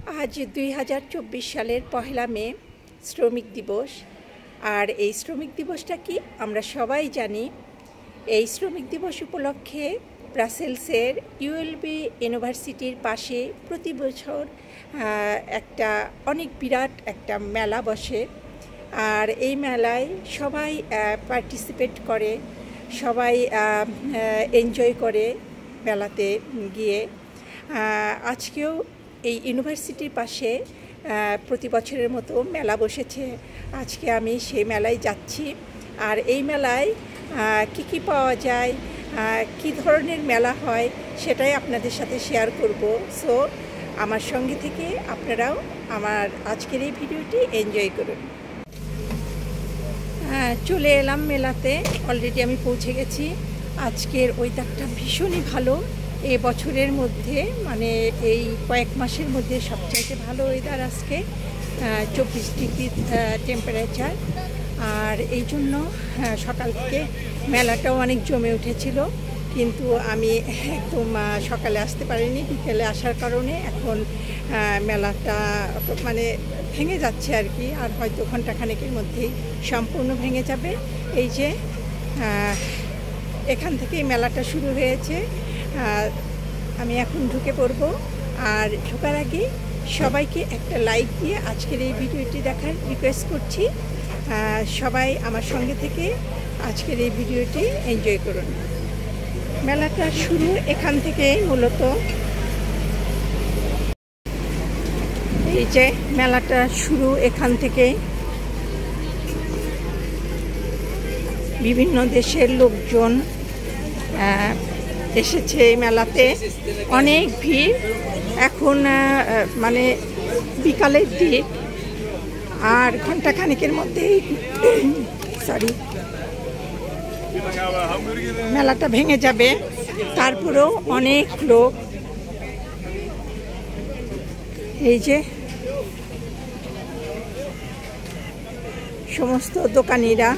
আজ 2024 সালের পহেলা মে শ্রমিক দিবস। আর এই শ্রমিক দিবসটা কি আমরা সবাই জানি। এই শ্রমিক দিবস উপলক্ষে ব্রাসেলসের ইউএলবি ইউনিভার্সিটির পাশে প্রতি বছর একটা অনেক বিরাট একটা মেলা বসে। আর এই মেলায় সবাই পার্টিসিপেট করে, সবাই এনজয় করে মেলাতে গিয়ে। আজকেও এই ইউনিভার্সিটির পাশে প্রতি বছরের মতো মেলা বসেছে। আজকে আমি সেই মেলায় যাচ্ছি। আর এই মেলায় কি কি পাওয়া যায়, কি ধরনের মেলা হয় সেটাই আপনাদের সাথে শেয়ার করব। সো আমার সঙ্গে থেকে আপনারাও আমার আজকের এই ভিডিওটি এনজয় করুন। চলে এলাম মেলাতে, অলরেডি আমি পৌঁছে গেছি। আজকের ওয়েদারটা ভীষণই ভালো। এই বছরের মধ্যে মানে এই কয়েক মাসের মধ্যে সবচাইতে ভালো ওয়েদার আজকে, 24 ডিগ্রি টেম্পারেচার। আর এই জন্য সকাল থেকে মেলাটাও অনেক জমে উঠেছিল, কিন্তু আমি একদম সকালে আসতে পারিনি। বিকেলে আসার কারণে এখন মেলাটা মানে ভেঙে যাচ্ছে আর কি। আর হয়তো ঘন্টাখানেকের মধ্যেই সম্পূর্ণ ভেঙে যাবে। এই যে এখান থেকেই মেলাটা শুরু হয়েছে। আমি এখন ঢুকে পড়ব। আর ঢোকার আগে সবাইকে একটা লাইক দিয়ে আজকের এই ভিডিওটি দেখার রিকোয়েস্ট করছি। সবাই আমার সঙ্গে থেকে আজকের এই ভিডিওটি এনজয় করুন। মেলাটা শুরু এখান থেকে, মূলত এই যে মেলাটা শুরু এখান থেকে। বিভিন্ন দেশের লোকজন এসেছে এই মেলাতে, অনেক ভিড়। এখন মানে বিকালের দিক, আর ঘন্টাখানেকের মধ্যেই মেলাটা ভেঙে যাবে। তারপরেও অনেক লোক, এই যে সমস্ত দোকানিরা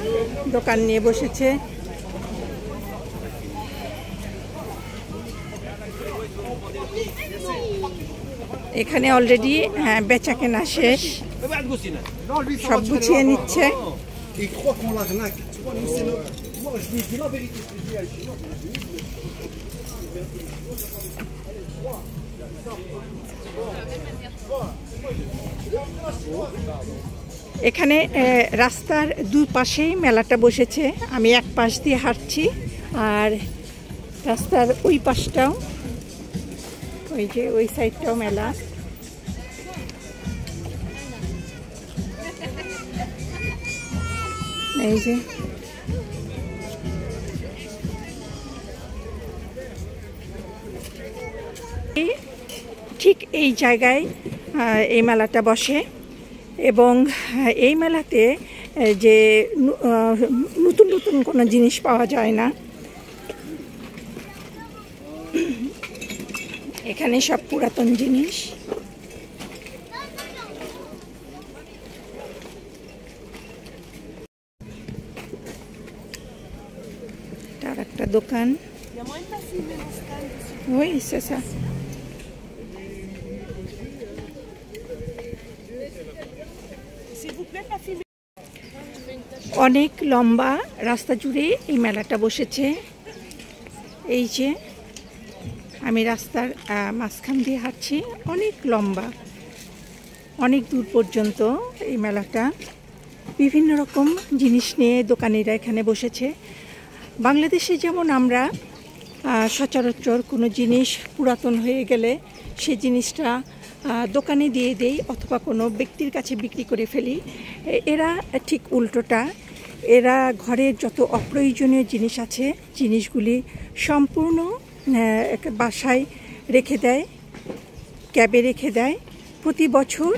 দোকান নিয়ে বসেছে। এখানে অলরেডি বেচা কেনা শেষ, সব গুছিয়ে নিচ্ছে। এখানে রাস্তার দুই পাশেই মেলাটা বসেছে। আমি এক পাশ দিয়ে হাঁটছি, আর রাস্তার ওই পাশটাও, ওই যে ওই সাইডটাও মেলা। এই যে ঠিক এই জায়গায় এই মেলাটা বসে। এবং এই মেলাতে যে নতুন নতুন কোনো জিনিস পাওয়া যায় না, এখানে সব পুরাতন জিনিস। তার একটা দোকান, ওই সেসা। অনেক লম্বা রাস্তা জুড়ে এই মেলাটা বসেছে। এই যে আমি রাস্তার মাঝখান দিয়ে হাঁটছি, অনেক লম্বা, অনেক দূর পর্যন্ত এই মেলাটা। বিভিন্ন রকম জিনিস নিয়ে দোকানিরা এখানে বসেছে। বাংলাদেশে যেমন আমরা সচরাচর কোনো জিনিস পুরাতন হয়ে গেলে সেই জিনিসটা দোকানে দিয়ে দেই অথবা কোনো ব্যক্তির কাছে বিক্রি করে ফেলি, এরা ঠিক উল্টোটা। এরা ঘরের যত অপ্রয়োজনীয় জিনিস আছে জিনিসগুলি সম্পূর্ণ বাসায় রেখে দেয়, ক্যাবে রেখে দেয়। প্রতি বছর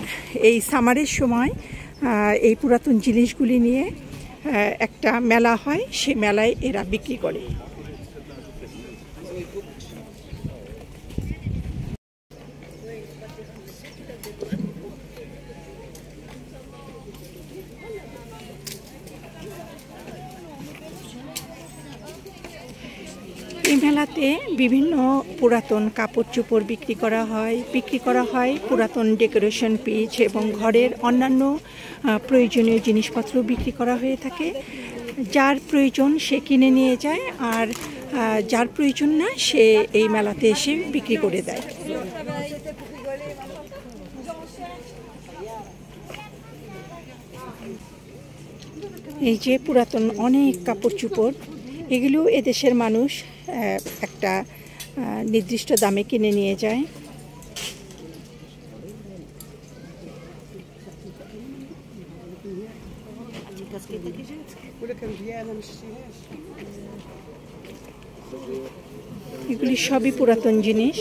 এই সামারের সময় এই পুরাতন জিনিসগুলি নিয়ে একটা মেলা হয়, সেই মেলায় এরা বিক্রি করে। এই মেলা মেলাতে বিভিন্ন পুরাতন কাপড় চোপড় বিক্রি করা হয় পুরাতন ডেকোরেশন পিস এবং ঘরের অন্যান্য প্রয়োজনীয় জিনিসপত্র বিক্রি করা হয়ে থাকে। যার প্রয়োজন সে কিনে নিয়ে যায়, আর যার প্রয়োজন না সে এই মেলাতে এসে বিক্রি করে দেয়। এই যে পুরাতন অনেক কাপড় চোপড়, এগুলো এদেশের মানুষ একটা নির্দিষ্ট দামে কিনে নিয়ে যায়। এগুলি সবই পুরাতন জিনিস।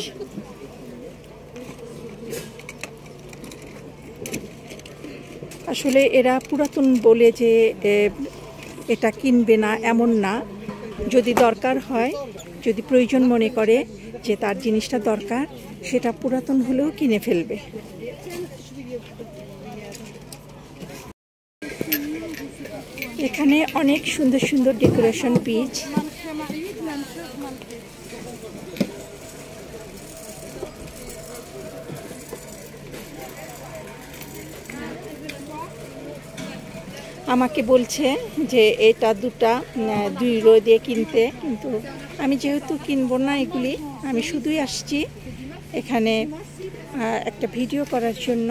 আসলে এরা পুরাতন বলে যে এটা কিনবে না এমন না, যদি দরকার হয়, যদি প্রয়োজন মনে করে যে তার জিনিসটা দরকার, সেটা পুরাতন হলেও কিনে ফেলবে। এখানে অনেক সুন্দর সুন্দর ডেকোরেশন পিস। আমাকে বলছে যে এটা 2 ইউরো দিয়ে কিনতে, কিন্তু আমি যেহেতু কিনবো না এগুলি, আমি শুধুই আসছি এখানে একটা ভিডিও করার জন্য।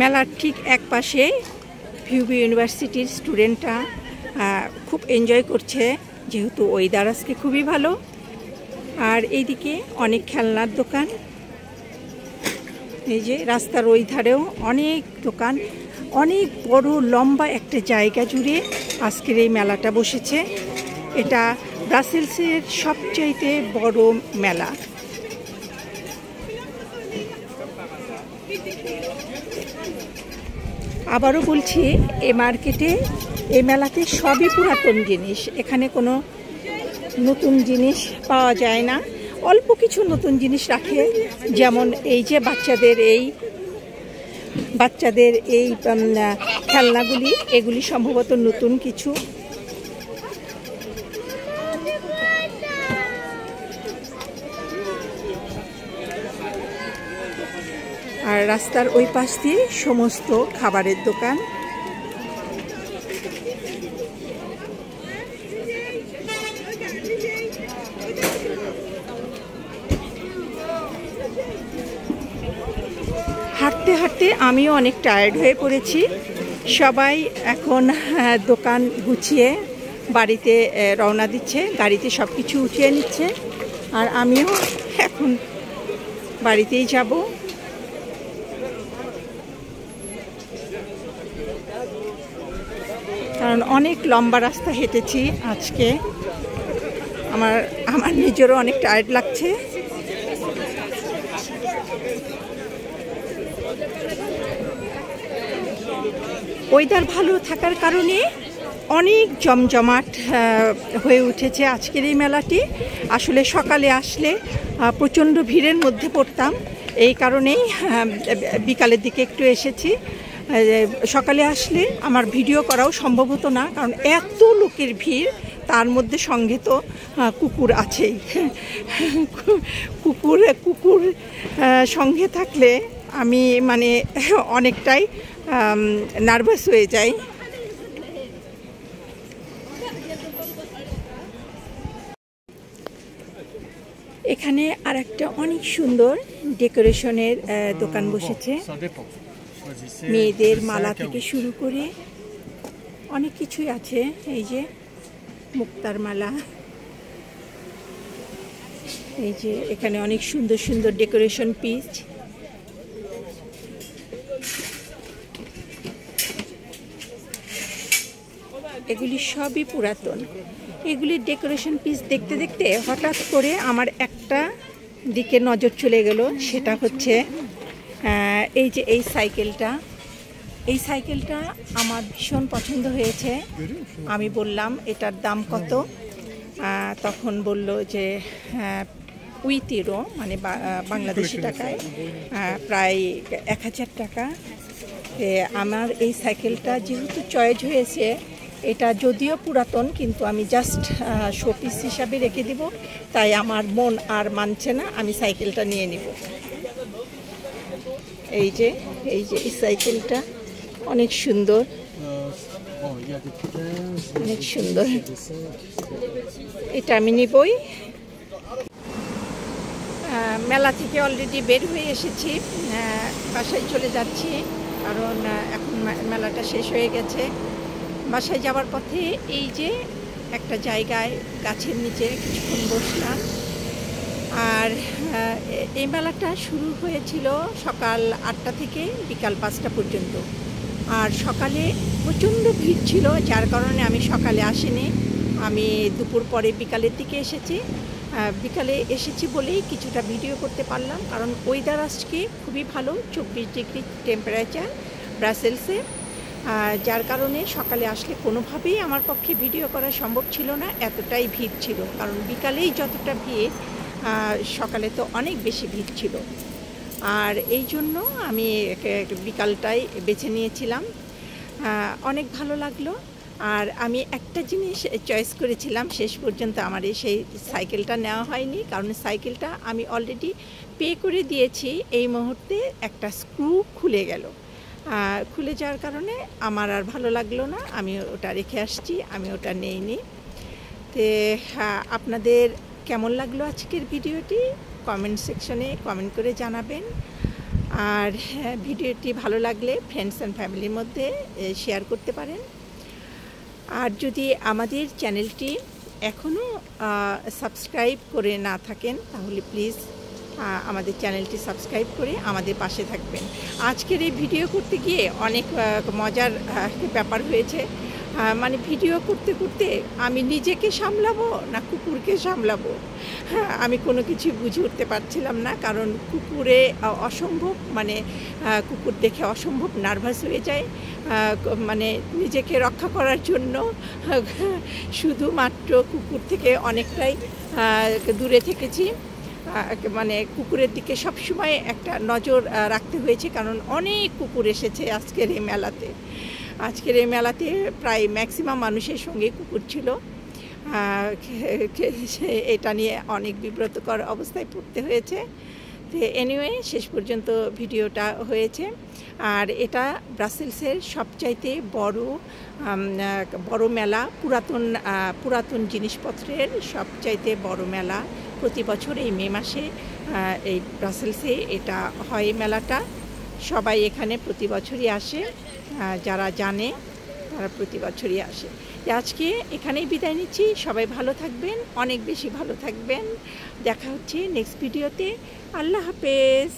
মেলার ঠিক এক পাশে ভিউবি ইউনিভার্সিটির স্টুডেন্টরা খুব এনজয় করছে, যেহেতু ওয়েদার আজকে খুবই ভালো। আর এইদিকে অনেক খেলনার দোকান। এই যে রাস্তার ওই ধারেও অনেক দোকান, অনেক বড় লম্বা একটা জায়গা জুড়ে আজকের এই মেলাটা বসেছে। এটা ব্রাসেলসের সবচাইতে বড় মেলা। আবারও বলছি, এই মার্কেটে, এই মেলাতে সবই পুরাতন জিনিস, এখানে কোনো নতুন জিনিস পাওয়া যায় না। অল্প কিছু নতুন জিনিস রাখে, যেমন এই যে বাচ্চাদের এই খেলনাগুলি, এগুলি সম্ভবত নতুন কিছু। আর রাস্তার ওই পাশ দিয়ে সমস্ত খাবারের দোকান। হাঁটতে হাঁটতে আমিও অনেক টায়ার্ড হয়ে পড়েছি। সবাই এখন দোকান গুছিয়ে বাড়িতে রওনা দিচ্ছে, গাড়িতে সব কিছু উঠিয়ে নিচ্ছে, আর আমিও এখন বাড়িতেই যাব। কারণ অনেক লম্বা রাস্তা হেঁটেছি আজকে, আমার নিজেরও অনেক টায়ার্ড লাগছে। ওয়েদার ভালো থাকার কারণে অনেক জমজমাট হয়ে উঠেছে আজকের এই মেলাটি। আসলে সকালে আসলে প্রচণ্ড ভিড়ের মধ্যে পড়তাম, এই কারণেই বিকালের দিকে একটু এসেছি। সকালে আসলে আমার ভিডিও করাও সম্ভব হতো না, কারণ এত লোকের ভিড়, তার মধ্যে সঙ্গে তো কুকুর আছেই। কুকুর সঙ্গে থাকলে আমি অনেকটাই নার্ভাস হয়ে যাই। এখানে আর একটা অনেক সুন্দর ডেকোরেশনের দোকান বসেছে। মেয়েদের মালা থেকে শুরু করে অনেক কিছুই আছে। এই যে মুক্তার মালা, এই যে এখানে অনেক সুন্দর সুন্দর ডেকোরেশন পিস। এগুলি সবই পুরাতন। এগুলির ডেকোরেশন পিস দেখতে দেখতে হঠাৎ করে আমার একটা দিকে নজর চলে গেল, সেটা হচ্ছে এই যে এই সাইকেলটা আমার ভীষণ পছন্দ হয়েছে। আমি বললাম এটার দাম কত, তখন বলল যে 8 ইউরো, মানে বাংলাদেশি টাকায় প্রায় 1000 টাকা। আমার এই সাইকেলটা যেহেতু চয়েস হয়েছে, এটা যদিও পুরাতন কিন্তু আমি জাস্ট শোপিস হিসাবে রেখে দিব, তাই আমার মন আর মানছে না, আমি সাইকেলটা নিয়ে নিব। এই যে এই সাইকেলটা অনেক সুন্দর, অনেক সুন্দর, এটা আমি নিবই। মেলা থেকে অলরেডি বের হয়ে এসেছি, বাসায় চলে যাচ্ছি, কারণ এখন মেলাটা শেষ হয়ে গেছে। বাসায় যাওয়ার পথে এই যে একটা জায়গায় গাছের নিচে কিছুক্ষণ বসলাম। আর এই মেলাটা শুরু হয়েছিল সকাল 8টা থেকে বিকাল 5টা পর্যন্ত। আর সকালে প্রচণ্ড ভিড় ছিল, যার কারণে আমি সকালে আসিনি, আমি দুপুর পরে বিকালের দিকে এসেছি। বিকালে এসেছি বলেই কিছুটা ভিডিও করতে পারলাম, কারণ ওয়েদার আজকে খুবই ভালো, 24 ডিগ্রি টেম্পারেচার ব্রাসেলসে, যার কারণে সকালে আসলে কোনোভাবেই আমার পক্ষে ভিডিও করা সম্ভব ছিল না, এতটাই ভিড় ছিল। কারণ বিকালেই যতটা ভিড়, সকালে তো অনেক বেশি ভিড় ছিল। আর এই জন্য আমি বিকালটাই বেছে নিয়েছিলাম, অনেক ভালো লাগলো। আর আমি একটা জিনিস চয়েস করেছিলাম, শেষ পর্যন্ত আমার সেই সাইকেলটা নেওয়া হয়নি, কারণ সাইকেলটা আমি অলরেডি পে করে দিয়েছি। এই মুহূর্তে একটা স্ক্রু খুলে গেল, খুলে যাওয়ার কারণে আমার আর ভালো লাগলো না, আমি ওটা রেখে আসছি, আমি ওটা নেইনি। তো আপনাদের কেমন লাগলো আজকের ভিডিওটি কমেন্ট সেকশনে কমেন্ট করে জানাবেন। আর ভিডিওটি ভালো লাগলে ফ্রেন্ডস অ্যান্ড ফ্যামিলির মধ্যে শেয়ার করতে পারেন। আর যদি আমাদের চ্যানেলটি এখনও সাবস্ক্রাইব করে না থাকেন, তাহলে প্লিজ আমাদের চ্যানেলটি সাবস্ক্রাইব করে আমাদের পাশে থাকবেন। আজকের এই ভিডিও করতে গিয়ে অনেক মজার ব্যাপার হয়েছে, মানে ভিডিও করতে করতে আমি নিজেকে সামলাবো না কুকুরকে সামলাবো, আমি কোনো কিছু বুঝে উঠতে পারছিলাম না। কারণ কুকুরে অসম্ভব, মানে কুকুর দেখে অসম্ভব নার্ভাস হয়ে যায়, মানে নিজেকে রক্ষা করার জন্য শুধুমাত্র কুকুর থেকে অনেকটাই দূরে থেকেছি। মানে কুকুরের দিকে সবসময় একটা নজর রাখতে হয়েছে, কারণ অনেক কুকুর এসেছে আজকের এই মেলাতে। আজকের এই মেলাতে প্রায় ম্যাক্সিমাম মানুষের সঙ্গে কুকুর ছিল, এটা নিয়ে অনেক বিব্রতকর অবস্থায় পড়তে হয়েছে। তো এনিওয়ে শেষ পর্যন্ত ভিডিওটা হয়েছে। আর এটা ব্রাসেলসের সবচাইতে বড় মেলা, পুরাতন জিনিসপত্রের সবচাইতে বড় মেলা। প্রতি বছর এই মে মাসে এই ব্রাসেলসে এটা হয় মেলাটা, সবাই এখানে প্রতি বছরই আসে, যারা জানে তারা প্রতি বছরই আসে। আজকে এখানেই বিদায় নিচ্ছি, সবাই ভালো থাকবেন, অনেক বেশি ভালো থাকবেন। দেখা হচ্ছে নেক্সট ভিডিওতে। আল্লাহ হাফেজ।